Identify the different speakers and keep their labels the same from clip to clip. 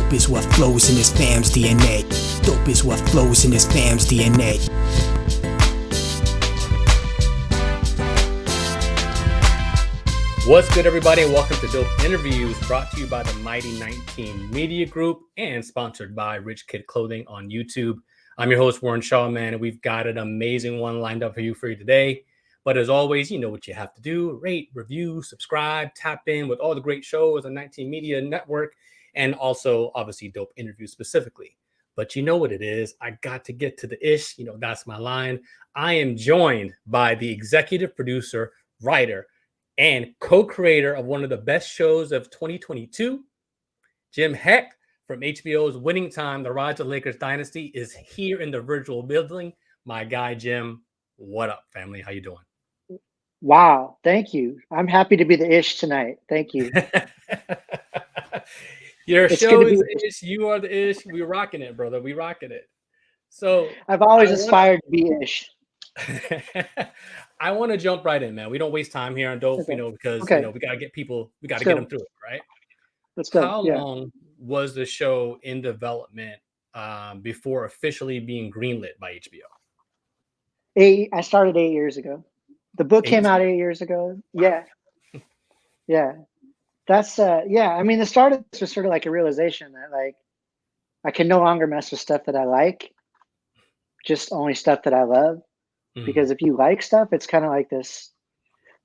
Speaker 1: Dope is what flows in this fam's DNA. Dope is what flows in this fam's DNA.
Speaker 2: What's good, everybody, and welcome to Dope Interviews, brought to you by the Mighty 19 Media Group and sponsored by Rich Kid Clothing on YouTube. I'm your host, Warren Shaw, man, and we've got an amazing one lined up for you today. But as always, you know what you have to do: rate, review, subscribe, tap in with all the great shows on 19 Media Network, and also, obviously, Dope Interviews specifically. But you know what it is. I got to get to the ish. You know, that's my line. I am joined by the executive producer, writer, and co-creator of one of the best shows of 2022, Jim Hecht from HBO's Winning Time, The Rise of Lakers Dynasty, is here in the virtual building. My guy, Jim, what up, family? How you doing?
Speaker 3: Wow, thank you. I'm happy to be the ish tonight. Thank you.
Speaker 2: Your show is the ish. You are the ish. We're rocking it, brother. We rocking it. So
Speaker 3: I've always aspired to be ish.
Speaker 2: I want to jump right in, man. We don't waste time here on Dope,
Speaker 3: Okay.
Speaker 2: Because we got to get people, we got to get them through it, right?
Speaker 3: Let's go.
Speaker 2: How long was the show in development before officially being greenlit by HBO?
Speaker 3: I started 8 years ago. The book came out 8 years ago. Yeah. Yeah. That's I mean, the start of this was sort of like a realization that like I can no longer mess with stuff that I like, just only stuff that I love. Because if you like stuff, it's kind of like this,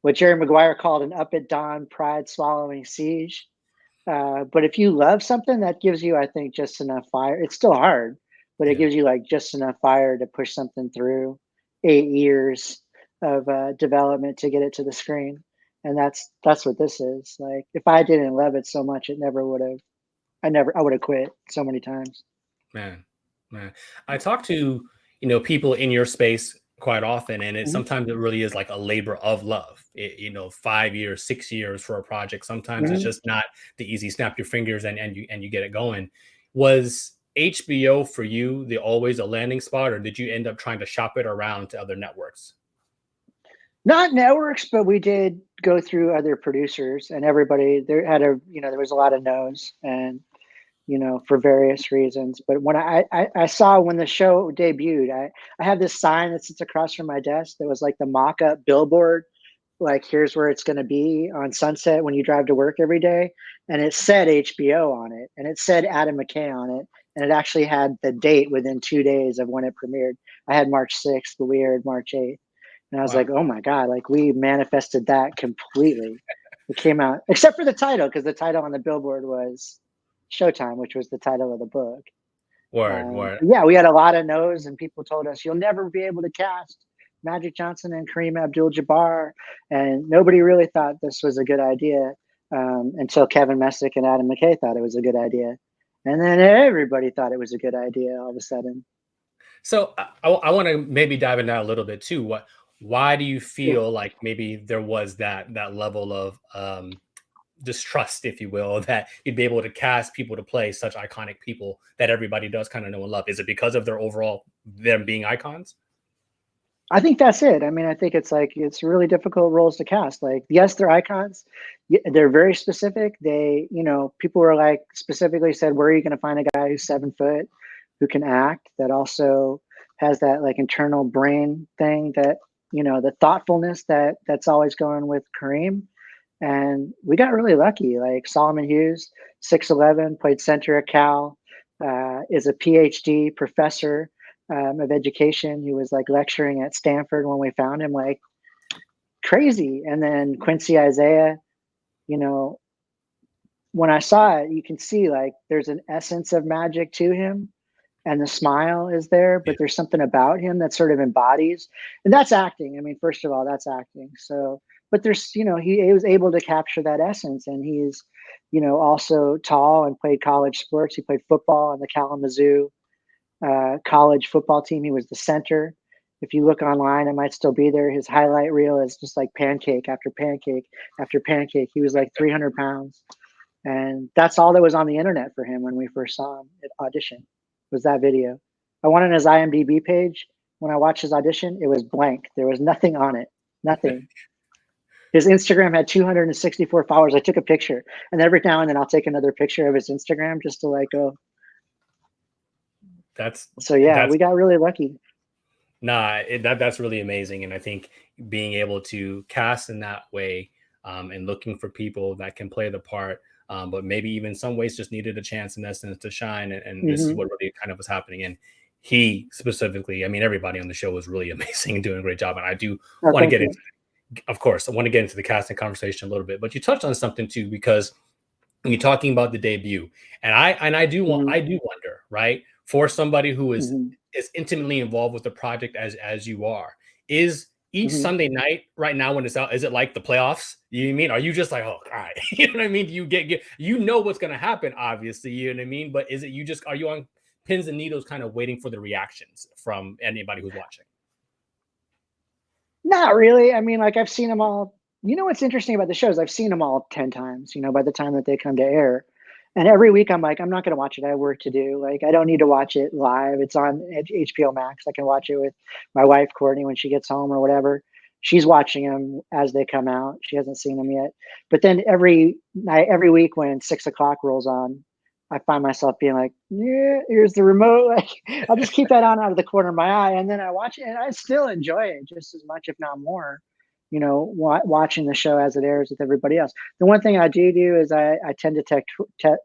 Speaker 3: what Jerry Maguire called an up at dawn, pride swallowing siege. But if you love something, that gives you, I think, just enough fire. It's still hard, but it gives you like just enough fire to push something through 8 years of development to get it to the screen. And that's what this is. Like, if I didn't love it so much, it never would have. I would have quit so many times.
Speaker 2: Man, I talk to people in your space quite often, and sometimes it really is like a labor of love. 5 years, 6 years for a project. Sometimes it's just not the easy snap your fingers and you get it going. Was HBO for you always a landing spot, or did you end up trying to shop it around to other networks?
Speaker 3: Not networks, but we did go through other producers, and everybody there had there was a lot of no's, and for various reasons. But when I saw when the show debuted, I had this sign that sits across from my desk that was like the mock-up billboard, like here's where it's going to be on Sunset when you drive to work every day. And it said HBO on it, and it said Adam McKay on it. And it actually had the date within 2 days of when it premiered. I had March 6th, but we aired March 8th. And I was like, oh my God, like we manifested that completely. It came out, except for the title, because the title on the billboard was Showtime, which was the title of the book.
Speaker 2: Word.
Speaker 3: Yeah, we had a lot of no's, and people told us you'll never be able to cast Magic Johnson and Kareem Abdul-Jabbar, and nobody really thought this was a good idea until Kevin Messick and Adam McKay thought it was a good idea, and then everybody thought it was a good idea all of a sudden.
Speaker 2: So I want to maybe dive into that a little bit too. Why do you feel like maybe there was that level of distrust, if you will, that you'd be able to cast people to play such iconic people that everybody does kind of know and love? Is it because of them being icons?
Speaker 3: I think that's it. I mean, I think it's really difficult roles to cast. Like, yes, they're icons. They're very specific. They, people were like specifically said, where are you going to find a guy who's 7 foot, who can act, that also has that like internal brain thing, that, the thoughtfulness that's always going with Kareem. And we got really lucky. Like Solomon Hughes, 6'11", played center at Cal, is a PhD professor of education. He was like lecturing at Stanford when we found him, like crazy. And then Quincy Isaiah, when I saw it, you can see like there's an essence of magic to him, and the smile is there, but there's something about him that sort of embodies, and that's acting. I mean, first of all, that's acting. So, but there's, he was able to capture that essence, and he's, also tall and played college sports. He played football on the Kalamazoo college football team. He was the center. If you look online, it might still be there. His highlight reel is just like pancake after pancake after pancake. He was like 300 pounds. And that's all that was on the internet for him when we first saw him at audition, was that video. I went on his IMDb page. When I watched his audition, it was blank. There was nothing on it. Nothing. His Instagram had 264 followers. I took a picture, and every now and then I'll take another picture of his Instagram just to like go. So yeah, we got really lucky.
Speaker 2: That's really amazing, and I think being able to cast in that way, and looking for people that can play the part, but maybe even some ways just needed a chance in essence to shine, and this is what really kind of was happening. And he specifically, I mean, everybody on the show was really amazing and doing a great job. And I do want to get into, of course, I want to get into the casting conversation a little bit, but you touched on something too, because when you're talking about the debut, and I do wonder, right, for somebody who is as intimately involved with the project as you are, is each Sunday night right now when it's out, is it like the playoffs? You know what I mean? Are you just like, oh, all right, you know what I mean? You get you know what's going to happen, obviously, you know what I mean? But is it are you on pins and needles kind of waiting for the reactions from anybody who's watching?
Speaker 3: Not really. I mean, like, I've seen them all. You know what's interesting about the shows? I've seen them all 10 times, you know, by the time that they come to air. And every week I'm like, I'm not going to watch it. I have work to do. Like, I don't need to watch it live. It's on HBO Max. I can watch it with my wife, Courtney, when she gets home or whatever. She's watching them as they come out. She hasn't seen them yet. But then every night, every week when 6 o'clock rolls on, I find myself being like, yeah, here's the remote. Like, I'll just keep that on out of the corner of my eye. And then I watch it and I still enjoy it just as much, if not more, you know, watching the show as it airs with everybody else. The one thing I do is I tend to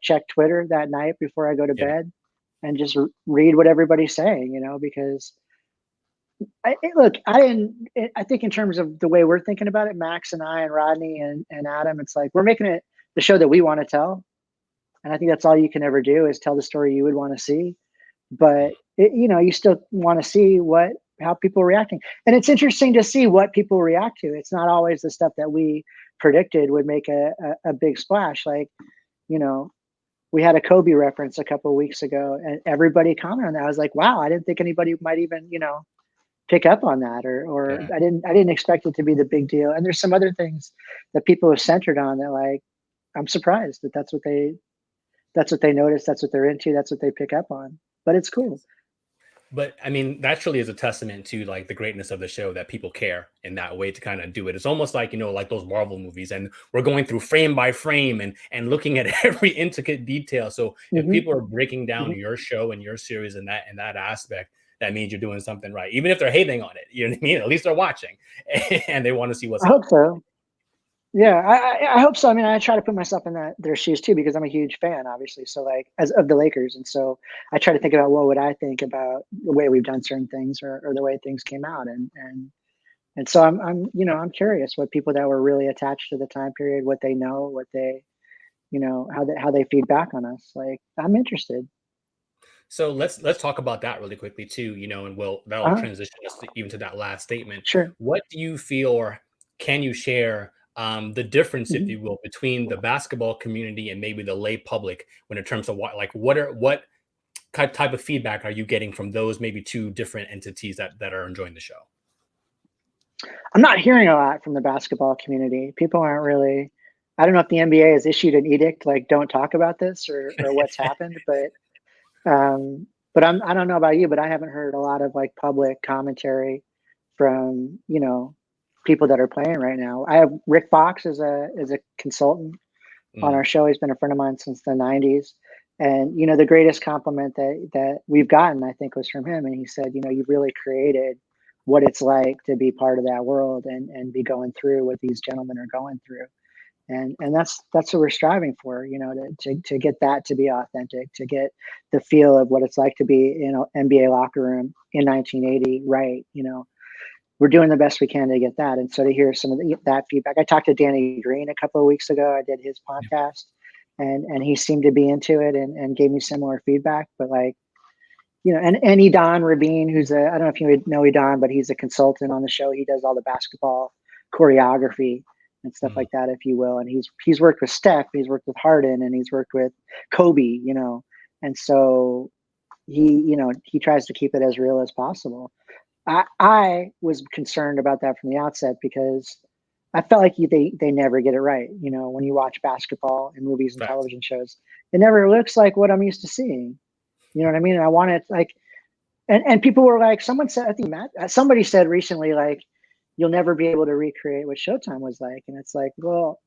Speaker 3: check Twitter that night before I go to bed and just read what everybody's saying, you know, because I think in terms of the way we're thinking about it, Max and I and Rodney and Adam, it's like, we're making it the show that we want to tell. And I think that's all you can ever do is tell the story you would want to see. But you know, you still want to see how people are reacting. And it's interesting to see what people react to. It's not always the stuff that we predicted would make a big splash. Like, you know, we had a Kobe reference a couple of weeks ago and everybody commented on that. I was like, wow, I didn't think anybody might even, you know, pick up on that, or I didn't expect it to be the big deal. And there's some other things that people have centered on that, like, I'm surprised that that's what they notice, that's what they're into, that's what they pick up on. But it's cool.
Speaker 2: But I mean, that truly is a testament to like the greatness of the show, that people care in that way to kind of do it. It's almost like, you know, like those Marvel movies, and we're going through frame by frame and looking at every intricate detail. So if people are breaking down your show and your series in that aspect, that means you're doing something right. Even if they're hating on it, you know what I mean? At least they're watching and they want to see what's
Speaker 3: I hope so. Yeah, I hope so. I mean, I try to put myself in their shoes too, because I'm a huge fan, obviously. So like, as of the Lakers, and so I try to think about what would I think about the way we've done certain things, or the way things came out, and so I'm you know, I'm curious what people that were really attached to the time period, what they know, what they, you know, how they feed back on us. Like, I'm interested.
Speaker 2: So let's talk about that really quickly too, you know, and that'll transition us even to that last statement.
Speaker 3: Sure.
Speaker 2: What do you feel, or can you share the difference, if you will, between the basketball community and maybe the lay public when in terms of what type of feedback are you getting from those maybe two different entities that are enjoying the show?
Speaker 3: I'm not hearing a lot from the basketball community. People aren't really. I don't know if the NBA has issued an edict like don't talk about this, or what's happened, but I don't know about you, but I haven't heard a lot of like public commentary from, you know, people that are playing right now. I have Rick Fox as a consultant on our show. He's been a friend of mine since the 90s. And, you know, the greatest compliment that we've gotten, I think, was from him. And he said, you know, you've really created what it's like to be part of that world and be going through what these gentlemen are going through. And that's what we're striving for, you know, to get that to be authentic, to get the feel of what it's like to be in an NBA locker room in 1980, right? You know, we're doing the best we can to get that. And so to hear some of that feedback, I talked to Danny Green a couple of weeks ago. I did his podcast, and he seemed to be into it and gave me similar feedback. But like, you know, and Edan Rabin, who's I don't know if you would know Edan, but he's a consultant on the show. He does all the basketball choreography and stuff like that, if you will. And he's worked with Steph, he's worked with Harden, and he's worked with Kobe, you know. And so he tries to keep it as real as possible. I was concerned about that from the outset, because I felt like they never get it right. You know, when you watch basketball in movies and television shows, it never looks like what I'm used to seeing. You know what I mean? And I wanted like, and people were like, someone said, I think somebody said recently, like, you'll never be able to recreate what Showtime was like. And it's like, well,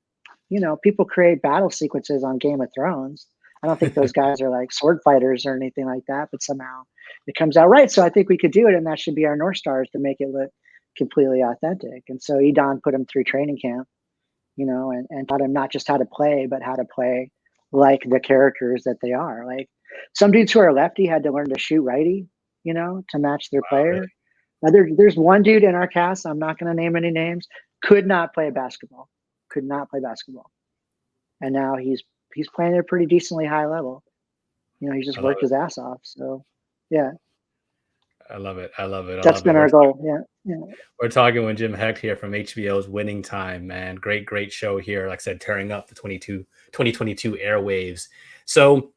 Speaker 3: people create battle sequences on Game of Thrones. I don't think those guys are like sword fighters or anything like that, but somehow it comes out right. So I think we could do it, and that should be our North Stars to make it look completely authentic. And so Edon put him through training camp, and taught him not just how to play, but how to play like the characters that they are. Like some dudes who are lefty had to learn to shoot righty, to match their player. Now, there's one dude in our cast, I'm not going to name any names, could not play basketball. And now he's playing at a pretty decently high level. He's just worked his ass off. So, yeah.
Speaker 2: I love it.
Speaker 3: That's been our goal. Yeah.
Speaker 2: We're talking with Jim Hecht here from HBO's Winning Time, man. Great show here. Like I said, tearing up the 2022 airwaves. So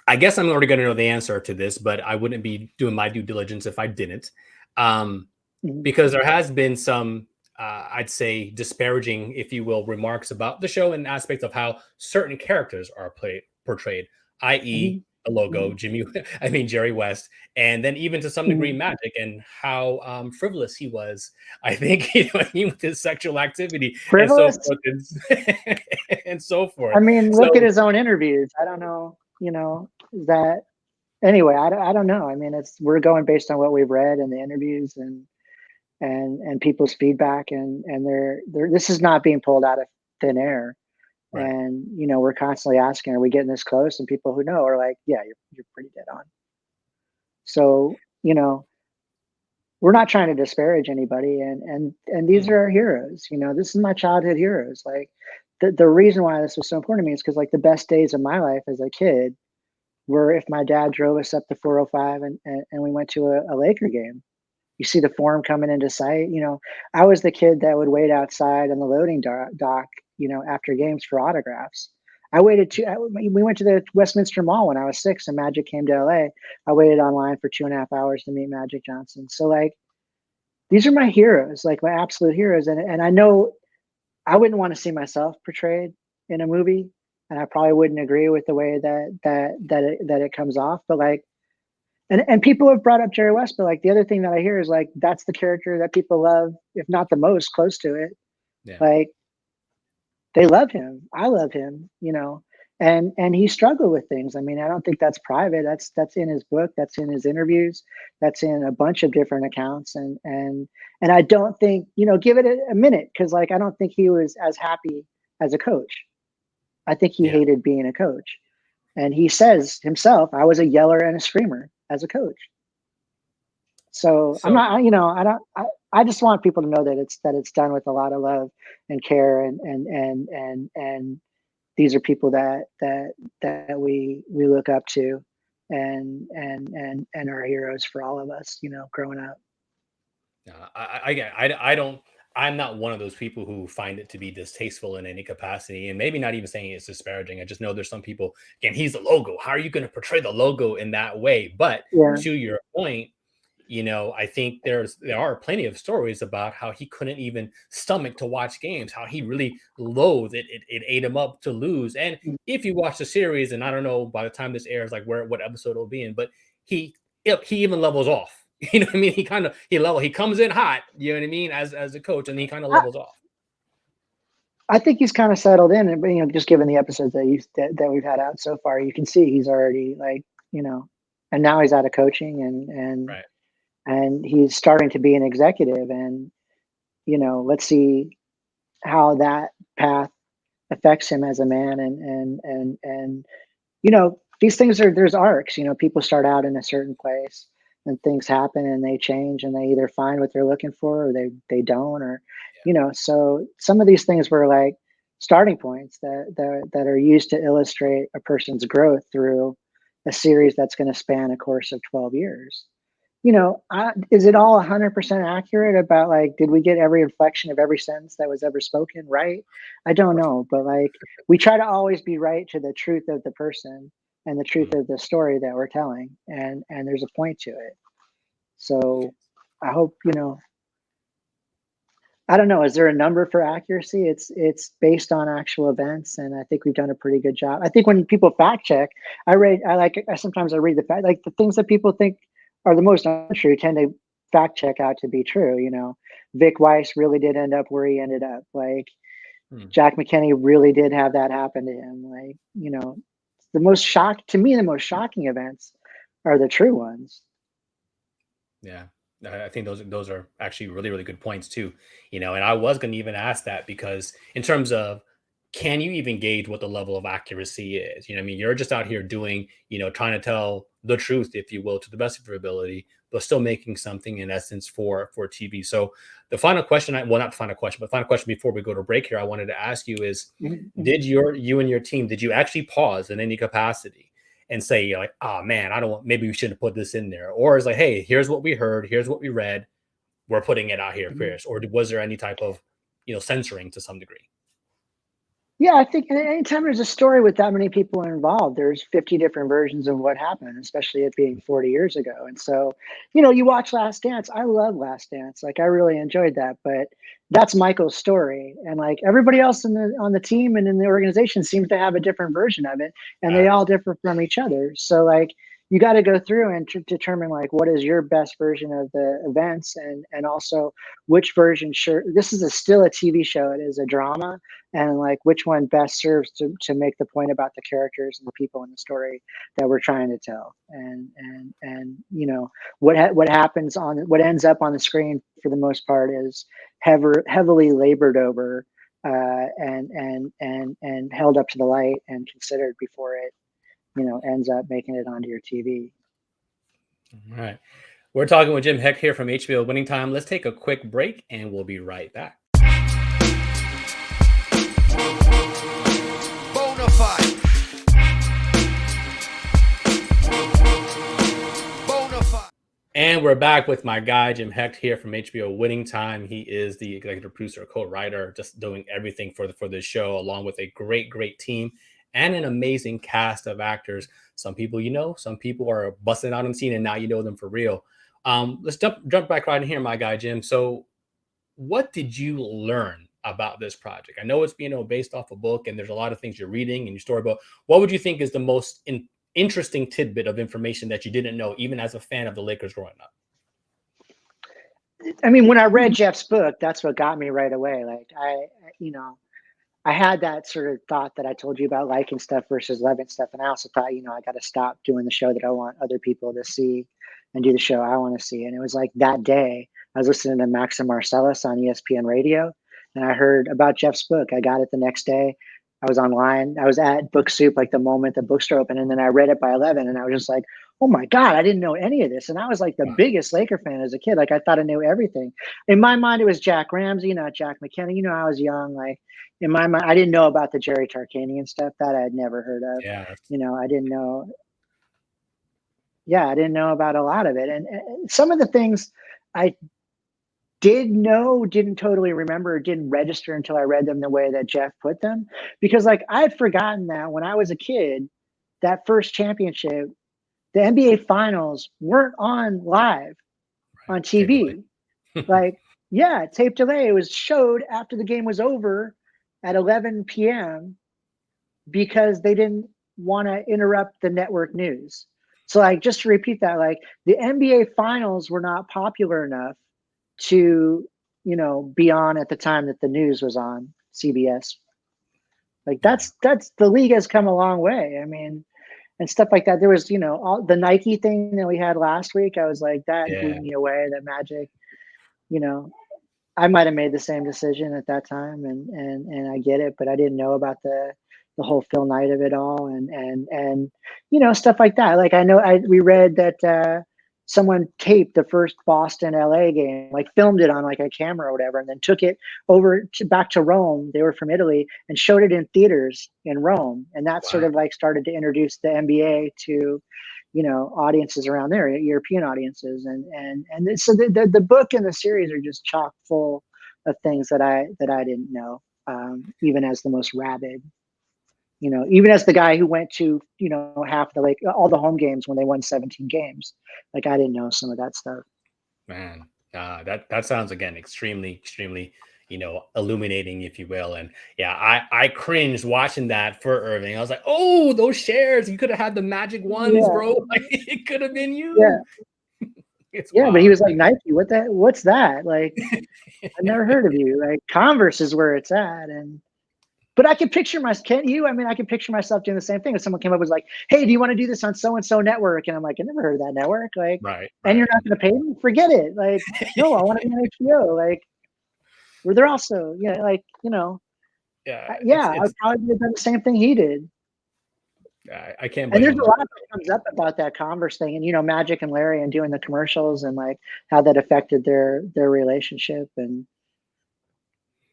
Speaker 2: I guess I'm already going to know the answer to this, but I wouldn't be doing my due diligence if I didn't. Because there has been some, I'd say, disparaging, if you will, remarks about the show and aspects of how certain characters are portrayed, i.e., the logo, Jerry West, and then even to some degree Magic, and how frivolous he was. I think with his sexual activity
Speaker 3: frivolous?
Speaker 2: and so forth.
Speaker 3: I mean, look at his own interviews. I don't know, that. Anyway, I don't know. I mean, we're going based on what we've read in the interviews and people's feedback, and this is not being pulled out of thin air. Right. And we're constantly asking, are we getting this close? And people who know are like, yeah, you're pretty dead on. So we're not trying to disparage anybody, and these are our heroes. This is my childhood heroes. Like the reason why this was so important to me is because like the best days of my life as a kid were if my dad drove us up the 405 and we went to a Laker game. You see the form coming into sight. I was the kid that would wait outside on the loading dock, after games for autographs. We went to the Westminster Mall when I was 6 and Magic came to LA. I waited online for 2.5 hours to meet Magic Johnson. So like, these are my heroes, like my absolute heroes. And I know I wouldn't want to see myself portrayed in a movie, and I probably wouldn't agree with the way that it comes off. But like, and people have brought up Jerry West, but like the other thing that I hear is like, that's the character that people love, if not the most, close to it. Yeah. Like they love him. I love him, and he struggled with things. I mean, I don't think that's private. That's in his book. That's in his interviews. That's in a bunch of different accounts. And I don't think, give it a minute. Cause like, I don't think he was as happy as a coach. I think he hated being a coach. And he says himself, I was a yeller and a screamer as a coach. So I'm not, I just want people to know that it's done with a lot of love and care, and these are people that we look up to and are heroes for all of us, growing up.
Speaker 2: I'm not one of those people who find it to be distasteful in any capacity, and maybe not even saying it's disparaging. I just know there's some people, again, he's the logo. How are you going to portray the logo in that way? But to your point, I think there are plenty of stories about how he couldn't even stomach to watch games, how he really loathed it. It ate him up to lose. And if you watch the series, and I don't know by the time this airs, like what episode it'll be in, but he even levels off. You know what I mean? He comes in hot, you know what I mean, as a coach, and he kind of levels off.
Speaker 3: I think he's kind of settled in, and just given the episodes that we've had out so far, you can see he's already like, and now he's out of coaching and
Speaker 2: right.
Speaker 3: And he's starting to be an executive, and let's see how that path affects him as a man. And these things there's arcs. People start out in a certain place, and things happen, and they change, and they either find what they're looking for, or they don't, or So some of these things were like starting points that are used to illustrate a person's growth through a series that's going to span a course of 12 years. Is it all 100% accurate about like, did we get every inflection of every sentence that was ever spoken right? I don't know, but like, we try to always be right to the truth of the person and the truth of the story that we're telling, and there's a point to it. So I hope, I don't know, is there a number for accuracy? It's based on actual events, and I think we've done a pretty good job. I think when people fact check, sometimes I read the fact, like the things that people think are the most untrue tend to fact check out to be true. Vic Weiss really did end up where he ended up. Like Jack McKinney really did have that happen to him. Like, the most shocking events are the true ones.
Speaker 2: Yeah. I think those are actually really, really good points too. And I was going to even ask that because in terms of, can you even gauge what the level of accuracy is? I mean, you're just out here doing, trying to tell the truth, if you will, to the best of your ability, but still making something in essence for TV. So the final question, not the final question, but final question before we go to break here, I wanted to ask you is, did you and your team, did you actually pause in any capacity and say, like, oh man, maybe we shouldn't put this in there? Or it's like, hey, here's what we heard, here's what we read, we're putting it out here first. Or was there any type of, censoring to some degree?
Speaker 3: Yeah, I think anytime there's a story with that many people involved, there's 50 different versions of what happened, especially it being 40 years ago. And so, you watch Last Dance. I love Last Dance. Like, I really enjoyed that, but that's Michael's story. And like everybody else on the team and in the organization seems to have a different version of it, and they all differ from each other. So like, you got to go through and determine like what is your best version of the events, and also which version. Sure, this is still a TV show. It is a drama, and like which one best serves to make the point about the characters and the people in the story that we're trying to tell. And what happens what ends up on the screen for the most part is heavily labored over and held up to the light and considered before it ends up making it onto your TV.
Speaker 2: All right. We're talking with Jim Hecht here from HBO Winning Time. Let's take a quick break and we'll be right back. Bonafide. And we're back with my guy, Jim Hecht, here from HBO Winning Time. He is the executive producer, co-writer, just doing everything for this show, along with a great, great team and an amazing cast of actors. Some people some people are busting out on scene, and now you know them for real. Let's jump back right in here, my guy, Jim. So what did you learn about this project? I know it's based off a book, and there's a lot of things you're reading in your story, but what would you think is the most interesting tidbit of information that you didn't know, even as a fan of the Lakers growing up?
Speaker 3: I mean, when I read Jeff's book, that's what got me right away. Like I had that sort of thought that I told you about, liking stuff versus loving stuff. And I also thought, I got to stop doing the show that I want other people to see and do the show I want to see. And it was like that day I was listening to Max and Marcellus on ESPN radio, and I heard about Jeff's book. I got it the next day. I was online. I was at Book Soup, like the moment the bookstore opened, and then I read it by 11, and I was just like, oh my God, I didn't know any of this. And I was like the biggest Laker fan as a kid. Like I thought I knew everything. In my mind, it was Jack Ramsey, not Jack McKinney. I was young. Like in my mind, I didn't know about the Jerry Tarkanian stuff that I had never heard of.
Speaker 2: Yeah.
Speaker 3: I didn't know. Yeah, I didn't know about a lot of it. And some of the things I did know, didn't totally remember, didn't register until I read them the way that Jeff put them. Because like I had forgotten that when I was a kid, that first championship, the NBA finals weren't on live on TV. Like, yeah, tape delay. It was showed after the game was over at 11 p.m. because they didn't want to interrupt the network news. So like, just to repeat that, like the NBA finals were not popular enough to, be on at the time that the news was on CBS. Like that's the league has come a long way. I mean, and stuff like that. There was, all the Nike thing that we had last week. I was like, that blew me away. That Magic, I might have made the same decision at that time, and I get it, but I didn't know about the whole Phil Knight of it all, and stuff like that. Like I know we read that someone taped the first Boston LA game, like filmed it on like a camera or whatever, and then took it over back to Rome. They were from Italy and showed it in theaters in Rome. And that sort of like started to introduce the NBA to, audiences around there, European audiences. And so the book and the series are just chock full of things that I didn't know, even as the most rabid. Even as the guy who went to, half the all the home games when they won 17 games, like I didn't know some of that stuff.
Speaker 2: Man, that sounds again extremely, extremely, illuminating, if you will. And yeah, I cringed watching that for Irving. I was like, oh, those shares, you could have had the Magic ones, bro. Like it could have been you.
Speaker 3: Yeah.
Speaker 2: It's
Speaker 3: Yeah, but he
Speaker 2: wild.
Speaker 3: was like, Nike, what's that? Like, I've never heard of you. Like, Converse is where it's at. But I can picture can't you? I mean, I can picture myself doing the same thing. If someone came up and was like, hey, do you want to do this on so and so network? And I'm like, I never heard of that network. Like,
Speaker 2: Right,
Speaker 3: and you're
Speaker 2: right.
Speaker 3: not going to pay me? Forget it. Like, no, I want to be on HBO. Like, where they're also, like,
Speaker 2: Yeah,
Speaker 3: yeah, I would probably have done the same thing he did.
Speaker 2: I can't
Speaker 3: And
Speaker 2: blame
Speaker 3: there's a
Speaker 2: him.
Speaker 3: lot that comes up about that Converse thing, and Magic and Larry and doing the commercials and like how that affected their relationship, and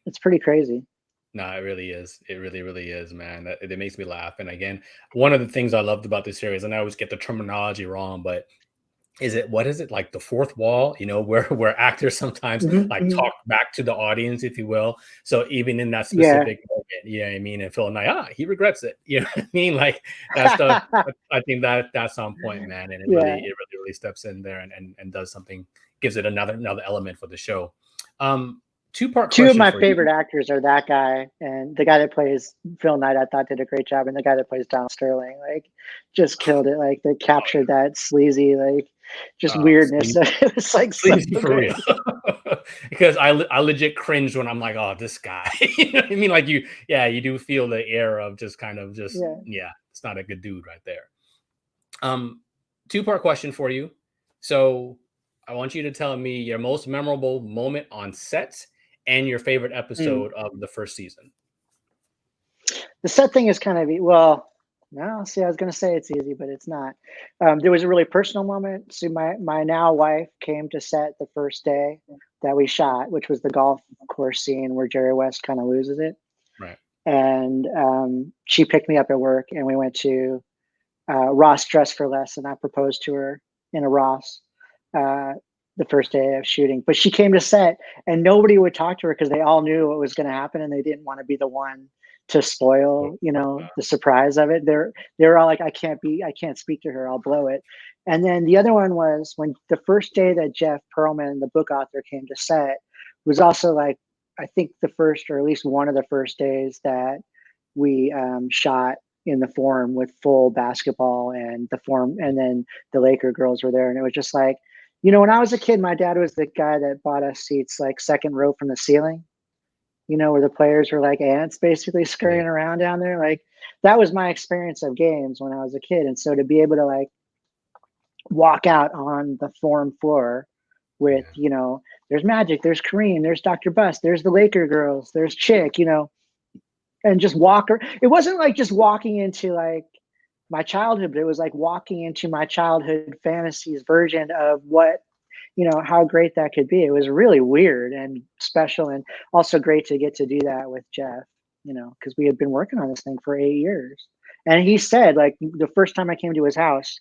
Speaker 3: it's pretty crazy.
Speaker 2: No, it really is. It really, really is, man. It makes me laugh. And again, one of the things I loved about this series, and I always get the terminology wrong, but what is it like the fourth wall, where actors sometimes like
Speaker 3: Mhm.
Speaker 2: talk back to the audience, if you will. So even in that
Speaker 3: Yeah.
Speaker 2: specific moment, you know what I mean? And Phil Knight, he regrets it. You know what I mean? Like that stuff. I think that's on point, man. And
Speaker 3: Yeah.
Speaker 2: it really steps in there and does something, gives it another element for the show. Two-part
Speaker 3: Two of
Speaker 2: question
Speaker 3: my
Speaker 2: for you.
Speaker 3: favorite actors are that guy and the guy that plays Phil Knight. I thought did a great job, and the guy that plays Donald Sterling, like, just killed it. Like, they captured that sleazy, like, just weirdness. It was like so
Speaker 2: Sleazy for
Speaker 3: good.
Speaker 2: real. Because I legit cringe when I'm like, oh, this guy. You know what I mean? Like you do feel the air of just kind of
Speaker 3: Yeah.
Speaker 2: it's not a good dude right there. Two-part question for you. So I want you to tell me your most memorable moment on set and your favorite
Speaker 3: Mm.
Speaker 2: episode of the first season.
Speaker 3: The set thing is kind of well. No, see, I was going to say it's easy, but it's not. There was a really personal moment. See, my now wife came to set the first day that we shot, which was the golf course scene where Jerry West kind of loses it.
Speaker 2: Right.
Speaker 3: And she picked me up at work, and we went to Ross Dress for Less, and I proposed to her in a Ross uh, the first day of shooting. But she came to set, and nobody would talk to her because they all knew what was going to happen, and they didn't want to be the one to spoil, the surprise of it. They're all like, I can't speak to her. I'll blow it. And then the other one was when the first day that Jeff Pearlman, the book author, came to set, was also like, I think the first, or at least one of the first days that we shot in the Forum with full basketball, and the Forum, and then the Laker girls were there. And it was just like, when I was a kid, my dad was the guy that bought us seats like second row from the ceiling, where the players were like ants basically
Speaker 2: Yeah.
Speaker 3: scurrying around down there. Like, that was my experience of games when I was a kid. And so to be able to like walk out on the Forum floor with, there's Magic, there's Kareem, there's Dr. Bust, there's the Laker girls, there's Chick, and just it wasn't like just walking into like my childhood, but it was like walking into my childhood fantasies version of what, how great that could be. It was really weird and special, and also great to get to do that with Jeff, because we had been working on this thing for 8 years. And he said, like, the first time I came to his house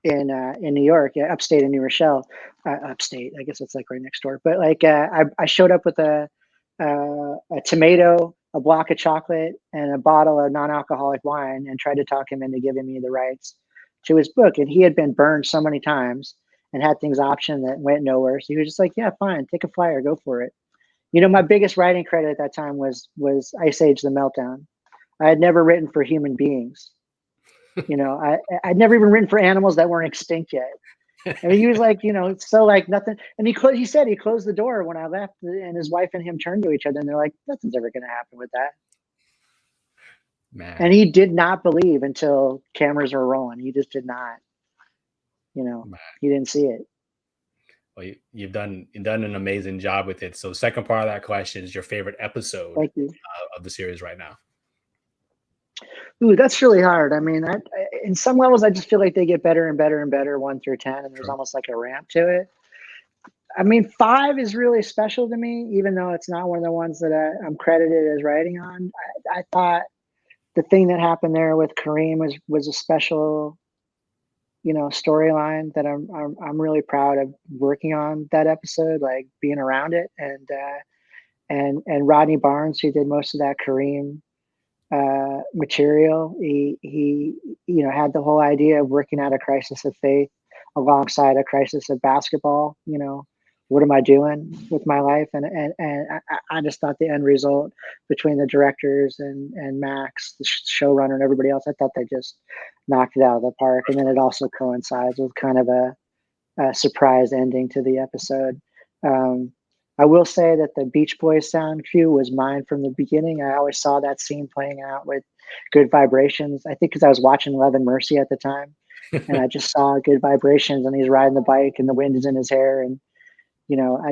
Speaker 3: in New York, upstate in New Rochelle, upstate, I guess it's like right next door. But like, I showed up with a tomato, a block of chocolate, and a bottle of non-alcoholic wine, and tried to talk him into giving me the rights to his book. And he had been burned so many times and had things optioned that went nowhere. So he was just like, yeah, fine, take a flyer, go for it. My biggest writing credit at that time was Ice Age: The Meltdown. I had never written for human beings. I'd never even written for animals that weren't extinct yet. And he was like, so like nothing. And he said he closed the door when I left, and his wife and him turned to each other, and they're like, nothing's ever going to happen with that.
Speaker 2: Man.
Speaker 3: And he did not believe until cameras were rolling. He just did not,
Speaker 2: Man.
Speaker 3: He didn't see it.
Speaker 2: Well, you've done an amazing job with it. So second part of that question is your favorite episode
Speaker 3: Thank you.
Speaker 2: of the series right now.
Speaker 3: Ooh, that's really hard. I mean, in some levels, I just feel like they get better and better and better 1 through 10, and there's almost like a ramp to it. I mean, 5 is really special to me, even though it's not one of the ones that I'm credited as writing on. I thought the thing that happened there with Kareem was a special, storyline that I'm really proud of working on that episode, like being around it, and Rodney Barnes, who did most of that Kareem material. He had the whole idea of working out a crisis of faith alongside a crisis of basketball. What am I doing with my life? And I just thought the end result between the directors and Max, the showrunner, and everybody else, I thought they just knocked it out of the park. And then it also coincides with kind of a surprise ending to the episode. I will say that the Beach Boys sound cue was mine from the beginning. I always saw that scene playing out with Good Vibrations. I think because I was watching Love and Mercy at the time, and I just saw Good Vibrations, and he's riding the bike, and the wind is in his hair, and I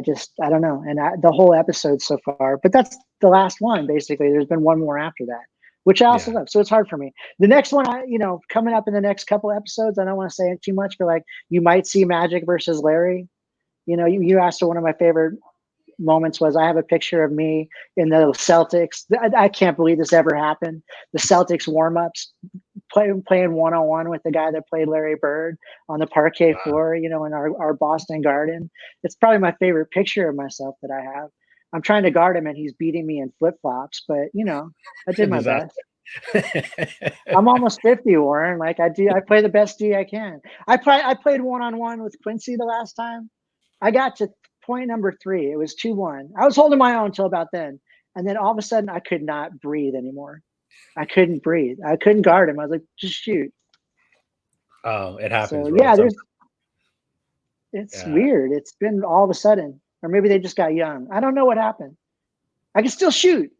Speaker 3: don't know. And the whole episode so far, but that's the last one. Basically, there's been one more after that, which I also love. So it's hard for me. The next one, coming up in the next couple episodes, I don't want to say too much, but like you might see Magic versus Larry. You asked one of my favorite moments was I have a picture of me in the Celtics. I can't believe this ever happened. The Celtics warm-ups playing one-on-one with the guy that played Larry Bird on the parquet floor, in our Boston Garden. It's probably my favorite picture of myself that I have. I'm trying to guard him and he's beating me in flip-flops, but I did my best. I'm almost 50, Warren. Like I play the best D I can. I played one-on-one with Quincy the last time. I got to point number 3. It was 2-1. I was holding my own until about then. And then all of a sudden I could not breathe anymore. I couldn't breathe. I couldn't guard him. I was like, just shoot.
Speaker 2: Oh, it happens.
Speaker 3: So, yeah, it's weird. It's been all of a sudden. Or maybe they just got young. I don't know what happened. I can still shoot.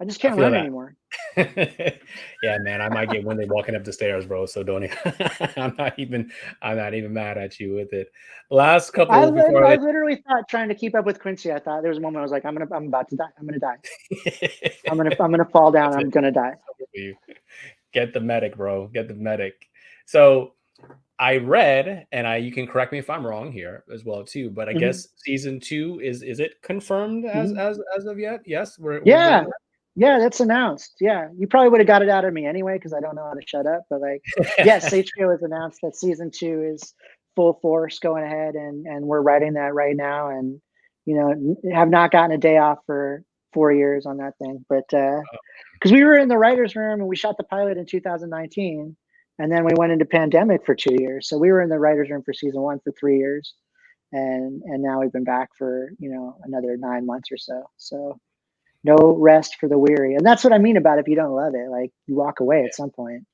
Speaker 3: I just can't run anymore.
Speaker 2: Yeah, man, I might get winded walking up the stairs, bro. So don't. I'm not even mad at you with it. Last couple.
Speaker 3: I literally thought trying to keep up with Quincy. I thought there was a moment I was like, I'm about to die. I'm gonna die. I'm gonna fall down. I'm gonna die.
Speaker 2: Get the medic, bro. Get the medic. So I read, and you can correct me if I'm wrong here as well too. But I guess season 2 is it confirmed as of yet? Yes,
Speaker 3: Yeah, that's announced. Yeah, you probably would have got it out of me anyway because I don't know how to shut up. But like, yes, HBO has announced that season 2 is full force going ahead, and we're writing that right now, and have not gotten a day off for 4 years on that thing. But because we were in the writers' room and we shot the pilot in 2019, and then we went into pandemic for 2 years, so we were in the writers' room for season 1 for 3 years, and now we've been back for another 9 months or so. So. No rest for the weary. And that's what I mean about if you don't love it, like you walk away at some point.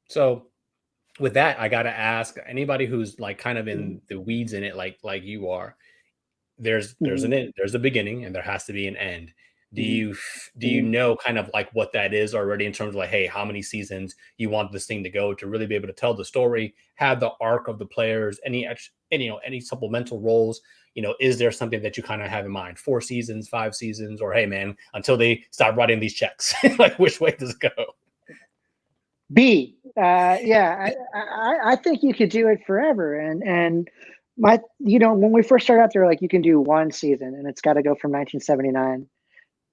Speaker 2: So with that, I got to ask anybody who's like kind of in the weeds in it, like you are, there's a beginning and there has to be an end. Do you know kind of like what that is already in terms of like, hey, how many seasons you want this thing to go to really be able to tell the story, have the arc of the players, any supplemental roles? Is there something that you kind of have in mind? 4 seasons, 5 seasons, or hey, man, until they stop writing these checks, like which way does it go?
Speaker 3: B. I think you could do it forever. And when we first started out there, like you can do 1 season and it's got to go from 1979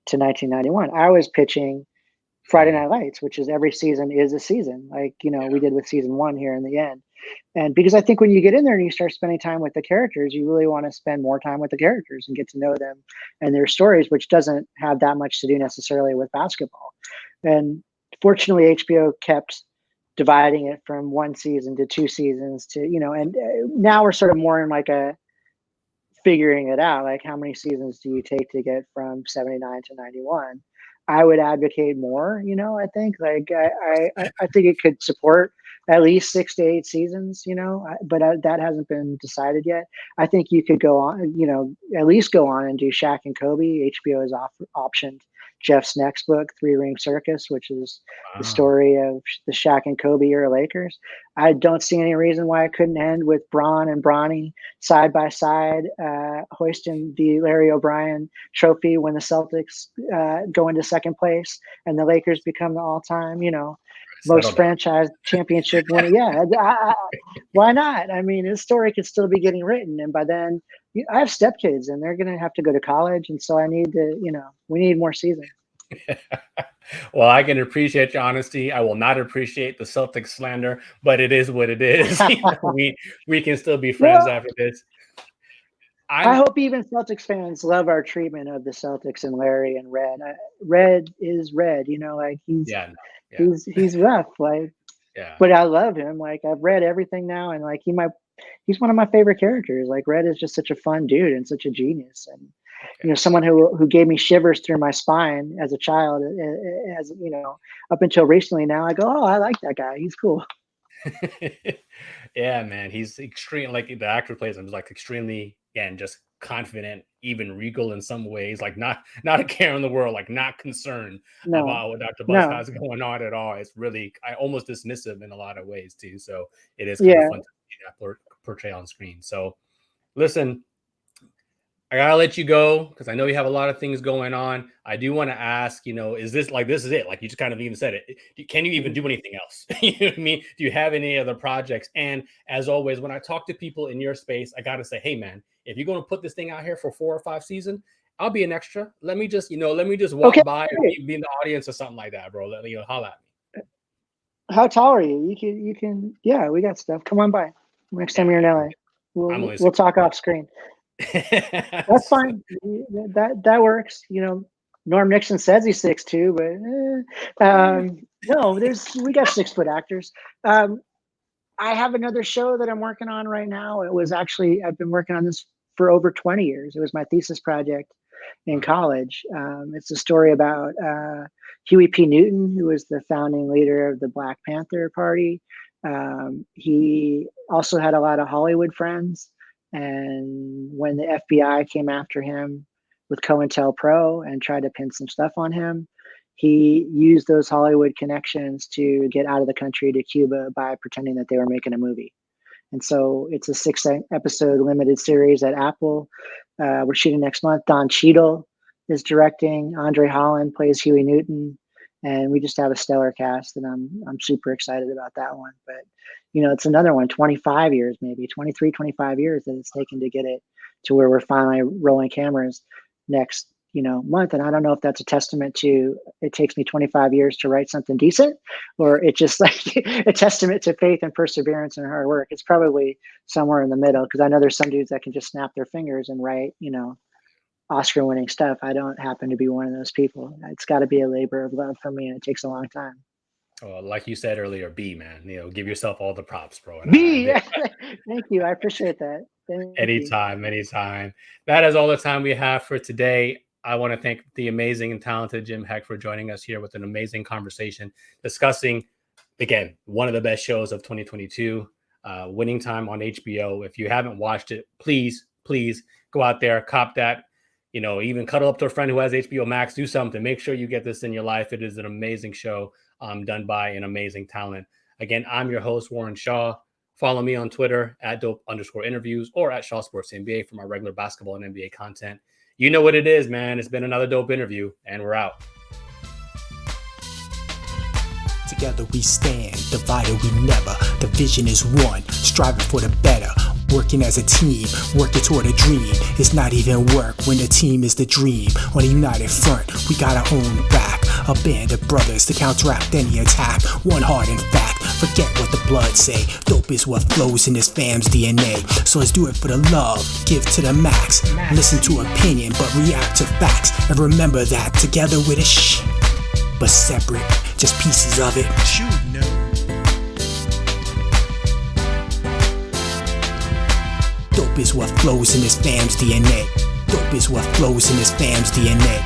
Speaker 3: to 1991. I was pitching Friday Night Lights, which is every season is a season, like we did with season 1 here in the end. And because I think when you get in there and you start spending time with the characters, you really want to spend more time with the characters and get to know them and their stories, which doesn't have that much to do necessarily with basketball. And fortunately, HBO kept dividing it from 1 season to 2 seasons to, and now we're sort of more in like a figuring it out, like how many seasons do you take to get from 79 to 91? I would advocate more, I think like I think it could support at least 6 to 8 seasons, but that hasn't been decided yet. I think you could go on, at least go on and do Shaq and Kobe. HBO has optioned Jeff's next book, 3 Ring Circus, which is the story of the Shaq and Kobe era Lakers. I don't see any reason why it couldn't end with Bron and Bronny side by side, hoisting the Larry O'Brien trophy when the Celtics go into second place and the Lakers become the all-time, most franchise championship winning. Why not? I mean, this story could still be getting written, and by then I have stepkids and they're going to have to go to college, and so I need to, we need more seasons.
Speaker 2: Well, I can appreciate your honesty. I will not appreciate the Celtics slander, but it is what it is. We can still be friends after this.
Speaker 3: I hope even Celtics fans love our treatment of the Celtics and Larry and Red. Red is Red, like he's rough, like, but I love him. Like I've read everything now, and like he's one of my favorite characters. Like Red is just such a fun dude and such a genius, and someone who gave me shivers through my spine as a child, as up until recently. Now I go, oh, I like that guy. He's cool.
Speaker 2: Yeah, man, he's extreme. Like the actor plays him is like extremely, again, just confident, even regal in some ways. Like not a care in the world, like not concerned
Speaker 3: No,
Speaker 2: about what Dr. Buzz
Speaker 3: no,
Speaker 2: has going on at all. It's really, I almost dismissive in a lot of ways too. So it is kind of
Speaker 3: yeah.
Speaker 2: fun to see that portray on screen. So listen, I gotta let you go because I know you have a lot of things going on. I do want to ask, is this is it? Like you just kind of even said it. Can you even do anything else? You know what I mean? Do you have any other projects? And as always, when I talk to people in your space, I gotta say, hey man, if you're gonna put this thing out here for 4 or 5 seasons, I'll be an extra. Let me just walk
Speaker 3: Okay.
Speaker 2: by and be in the audience or something like that, bro. Holla at me.
Speaker 3: How tall are you? You can. Yeah, we got stuff. Come on by next time you're in LA.
Speaker 2: I'm only
Speaker 3: We'll talk
Speaker 2: 6'1".
Speaker 3: off screen. That's fine. That works. Norm Nixon says he's 6'2", but no, we got 6-foot actors. I have another show that I'm working on right now. I've been working on this for over 20 years. It was my thesis project in college. It's a story about Huey P. Newton, who was the founding leader of the Black Panther Party. He also had a lot of Hollywood friends. And when the FBI came after him with COINTELPRO and tried to pin some stuff on him, he used those Hollywood connections to get out of the country to Cuba by pretending that they were making a movie. And so it's a 6-episode limited series at Apple. We're shooting next month. Don Cheadle is directing. Andre Holland plays Huey Newton. And we just have a stellar cast, and I'm super excited about that one. But, it's another one, 25 years, maybe 23, 25 years that it's taken to get it to where we're finally rolling cameras next, month. And I don't know if that's a testament to it takes me 25 years to write something decent, or it's just like a testament to faith and perseverance and hard work. It's probably somewhere in the middle, because I know there's some dudes that can just snap their fingers and write, Oscar-winning stuff. I don't happen to be one of those people. It's got to be a labor of love for me, and it takes a long time.
Speaker 2: Well, like you said earlier, man, give yourself all the props, bro.
Speaker 3: Thank you. I appreciate that.
Speaker 2: Anytime. That is all the time we have for today. I want to thank the amazing and talented Jim Hecht for joining us here with an amazing conversation discussing, again, one of the best shows of 2022, Winning Time on HBO. If you haven't watched it, please go out there, cop that. Even cuddle up to a friend who has HBO Max, do something. Make sure you get this in your life. It is an amazing show done by an amazing talent. Again, I'm your host, Warren Shaw. Follow me on Twitter at @dope_interviews or at Shaw Sports NBA for my regular basketball and NBA content. You know what it is, man. It's been another dope interview, and we're out.
Speaker 1: Together we stand, divided we never. The vision is one, striving for the better. Working as a team, working toward a dream. It's not even work when the team is the dream. On a united front, we got our own back. A band of brothers to counteract any attack. One heart in fact, forget what the blood say. Dope is what flows in this fam's DNA. So let's do it for the love, give to the max. Listen to opinion, but react to facts. And remember that together we're the shh, but separate, just pieces of it. Dope is what flows in this fam's DNA. Dope is what flows in this fam's DNA.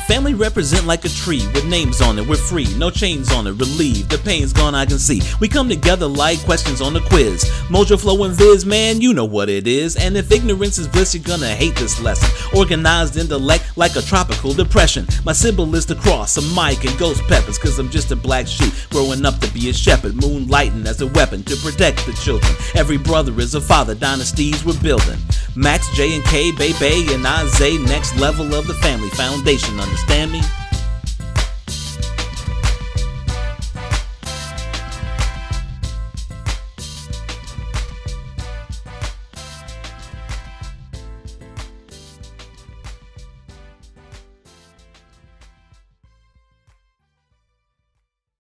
Speaker 4: Family represent like a tree with names on it. We're free, no chains on it. Relieved, the pain's gone, I can see. We come together like questions on the quiz. Mojo Flow and Viz, man, you know what it is. And if ignorance is bliss, you're gonna hate this lesson. Organized intellect like a tropical depression. My symbol is the cross, a mic and ghost peppers. Cause I'm just a black sheep growing up to be a shepherd. Moonlighting as a weapon to protect the children. Every brother is a father, dynasties we're building. Max, J and K, Bay, and Isaiah, next level of the family foundation, understand me?